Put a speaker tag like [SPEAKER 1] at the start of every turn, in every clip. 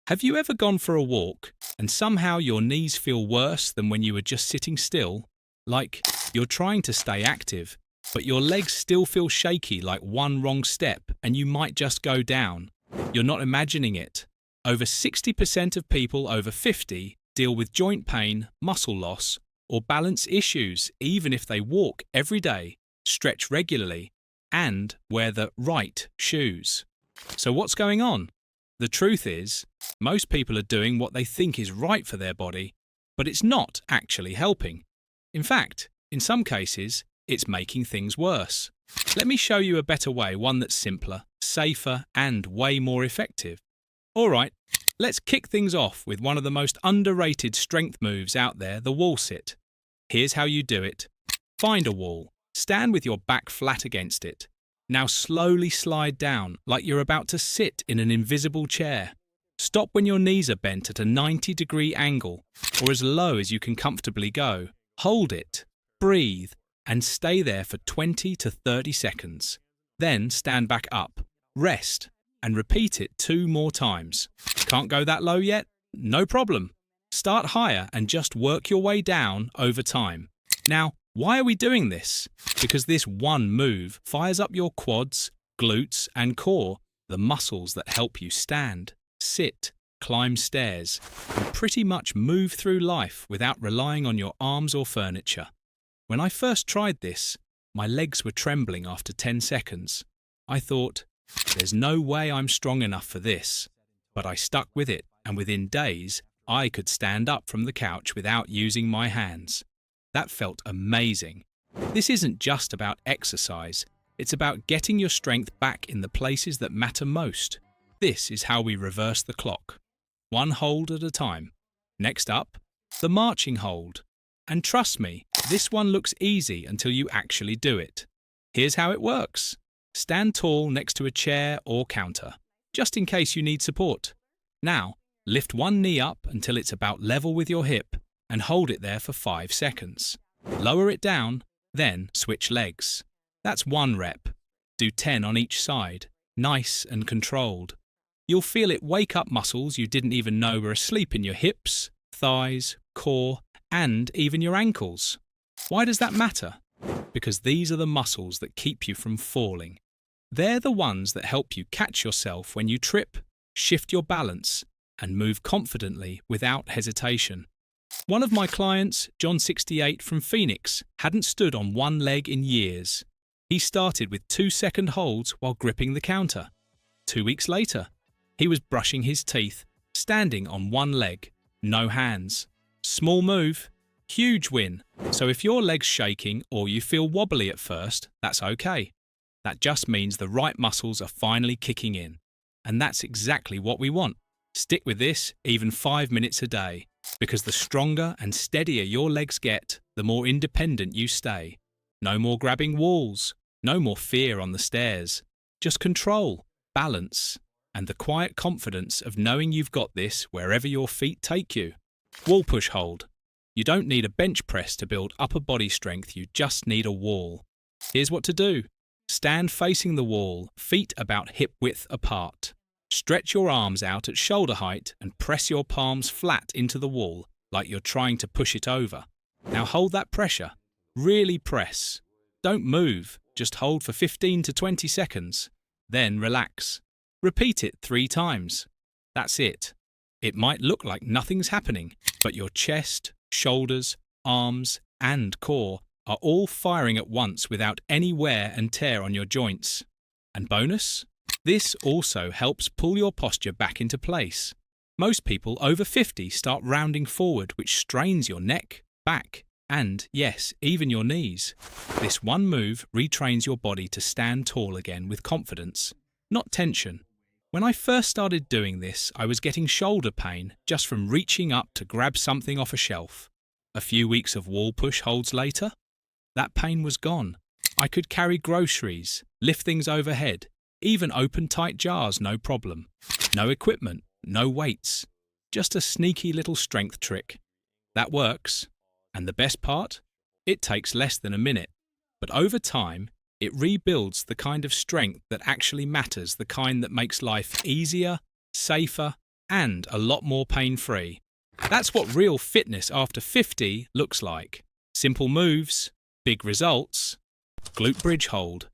[SPEAKER 1] Have you ever gone for a walk and somehow your knees feel worse than when you were just sitting still? Like you're trying to stay active, but your legs still feel shaky like one wrong step and you might just go down. You're not imagining it. Over 60% of people over 50 deal with joint pain, muscle loss, or balance issues even if they walk every day, stretch regularly, and wear the right shoes. So what's going on? The truth is, most people are doing what they think is right for their body, but it's not actually helping. In fact, in some cases, it's making things worse. Let me show you a better way, one that's simpler, safer, and way more effective. Alright, let's kick things off with one of the most underrated strength moves out there, the wall sit. Here's how you do it. Find a wall. Stand with your back flat against it. Now slowly slide down like you're about to sit in an invisible chair. Stop when your knees are bent at a 90-degree angle or as low as you can comfortably go. Hold it, breathe, and stay there for 20 to 30 seconds. Then stand back up, rest, and repeat it 2 more times. Can't go that low yet? No problem. Start higher and just work your way down over time. Now, why are we doing this? Because this one move fires up your quads, glutes, and core, the muscles that help you stand, sit, climb stairs, and pretty much move through life without relying on your arms or furniture. When I first tried this, my legs were trembling after 10 seconds. I thought, there's no way I'm strong enough for this. But I stuck with it, and within days, I could stand up from the couch without using my hands. That felt amazing. This isn't just about exercise, it's about getting your strength back in the places that matter most. This is how we reverse the clock. 1 hold at a time. Next up, the marching hold. And trust me, this one looks easy until you actually do it. Here's how it works. Stand tall next to a chair or counter, just in case you need support. Now, lift one knee up until it's about level with your hip and hold it there for 5 seconds. Lower it down, then switch legs. That's 1 rep. Do 10 on each side, nice and controlled. You'll feel it wake up muscles you didn't even know were asleep in your hips, thighs, core, and even your ankles. Why does that matter? Because these are the muscles that keep you from falling. They're the ones that help you catch yourself when you trip, shift your balance, and move confidently without hesitation. One of my clients, John 68 from Phoenix, hadn't stood on one leg in years. He started with 2-second holds while gripping the counter. 2 weeks later, he was brushing his teeth, standing on one leg, no hands. Small move, huge win. So if your leg's shaking or you feel wobbly at first, that's okay. That just means the right muscles are finally kicking in. And that's exactly what we want. Stick with this even 5 minutes a day, because the stronger and steadier your legs get, the more independent you stay. No more grabbing walls, no more fear on the stairs. Just control, balance, and the quiet confidence of knowing you've got this wherever your feet take you. Wall push hold. You don't need a bench press to build upper body strength, you just need a wall. Here's what to do. Stand facing the wall, feet about hip width apart. Stretch your arms out at shoulder height and press your palms flat into the wall like you're trying to push it over. Now hold that pressure. Really press. Don't move, just hold for 15 to 20 seconds. Then relax. Repeat it 3 times. That's it. It might look like nothing's happening, but your chest, shoulders, arms, and core are all firing at once without any wear and tear on your joints. And bonus? This also helps pull your posture back into place. Most people over 50 start rounding forward, which strains your neck, back, and, yes, even your knees. This one move retrains your body to stand tall again with confidence, not tension. When I first started doing this, I was getting shoulder pain just from reaching up to grab something off a shelf. A few weeks of wall push holds later, that pain was gone. I could carry groceries, lift things overhead, even open tight jars, no problem. No equipment, no weights, just a sneaky little strength trick. That works. And the best part? It takes less than a minute. But over time, it rebuilds the kind of strength that actually matters, the kind that makes life easier, safer, and a lot more pain-free. That's what real fitness after 50 looks like. Simple moves, big results. Glute bridge hold.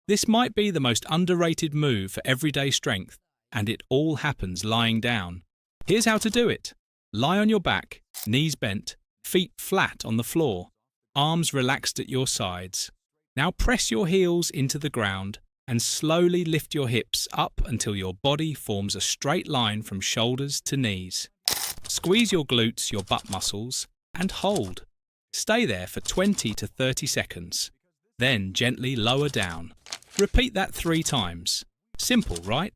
[SPEAKER 1] This might be the most underrated move for everyday strength, and it all happens lying down. Here's how to do it. Lie on your back, knees bent, feet flat on the floor, arms relaxed at your sides. Now press your heels into the ground and slowly lift your hips up until your body forms a straight line from shoulders to knees. Squeeze your glutes, your butt muscles, and hold. Stay there for 20 to 30 seconds. Then gently lower down. Repeat that 3 times. Simple, right?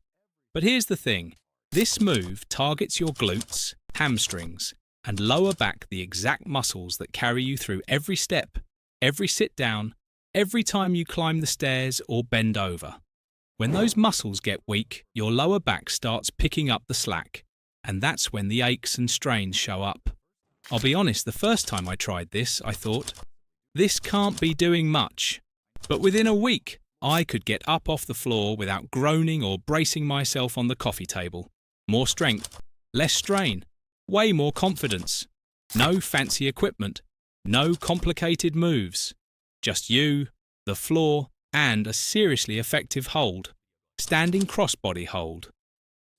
[SPEAKER 1] But here's the thing. This move targets your glutes, hamstrings, and lower back, the exact muscles that carry you through every step, every sit down, every time you climb the stairs or bend over. When those muscles get weak, your lower back starts picking up the slack, and that's when the aches and strains show up. I'll be honest, the first time I tried this, I thought, this can't be doing much. But within a week, I could get up off the floor without groaning or bracing myself on the coffee table. More strength, less strain, way more confidence. No fancy equipment, no complicated moves. Just you, the floor, and a seriously effective hold. Standing crossbody hold.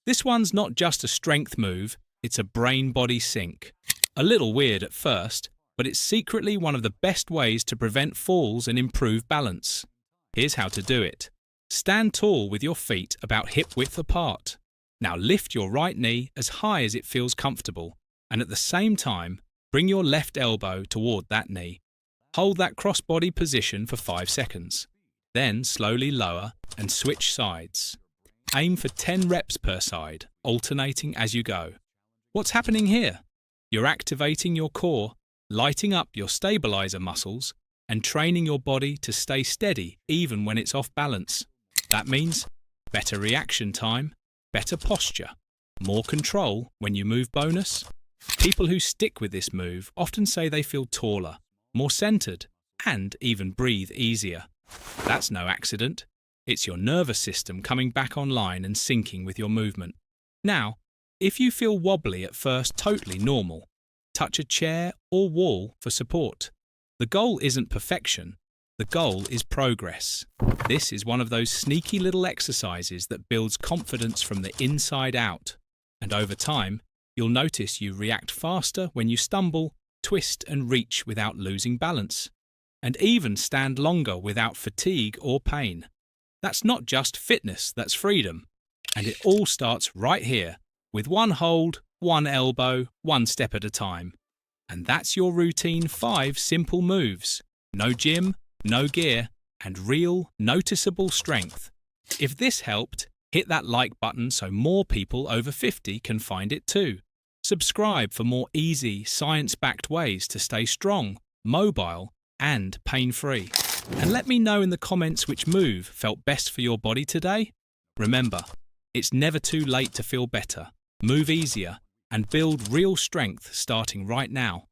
[SPEAKER 1] This one's not just a strength move, it's a brain-body sync. A little weird at first, but it's secretly one of the best ways to prevent falls and improve balance. Here's how to do it. Stand tall with your feet about hip-width apart. Now lift your right knee as high as it feels comfortable, and at the same time, bring your left elbow toward that knee. Hold that crossbody position for 5 seconds. Then slowly lower and switch sides. Aim for 10 reps per side, alternating as you go. What's happening here? You're activating your core, lighting up your stabilizer muscles, and training your body to stay steady even when it's off balance. That means better reaction time, better posture, more control when you move bonus. People who stick with this move often say they feel taller, more centered, and even breathe easier. That's no accident. It's your nervous system coming back online and syncing with your movement. Now, if you feel wobbly at first, totally normal. Touch a chair or wall for support. The goal isn't perfection. The goal is progress. This is one of those sneaky little exercises that builds confidence from the inside out. And over time, you'll notice you react faster when you stumble, twist and reach without losing balance, and even stand longer without fatigue or pain. That's not just fitness, that's freedom. And it all starts right here, with one hold, one elbow, one step at a time. And that's your routine 5 simple moves. No gym, no gear, and real, noticeable strength. If this helped, hit that like button so more people over 50 can find it too. Subscribe for more easy, science-backed ways to stay strong, mobile, and pain-free. And let me know in the comments which move felt best for your body today. Remember, it's never too late to feel better, move easier, and build real strength starting right now.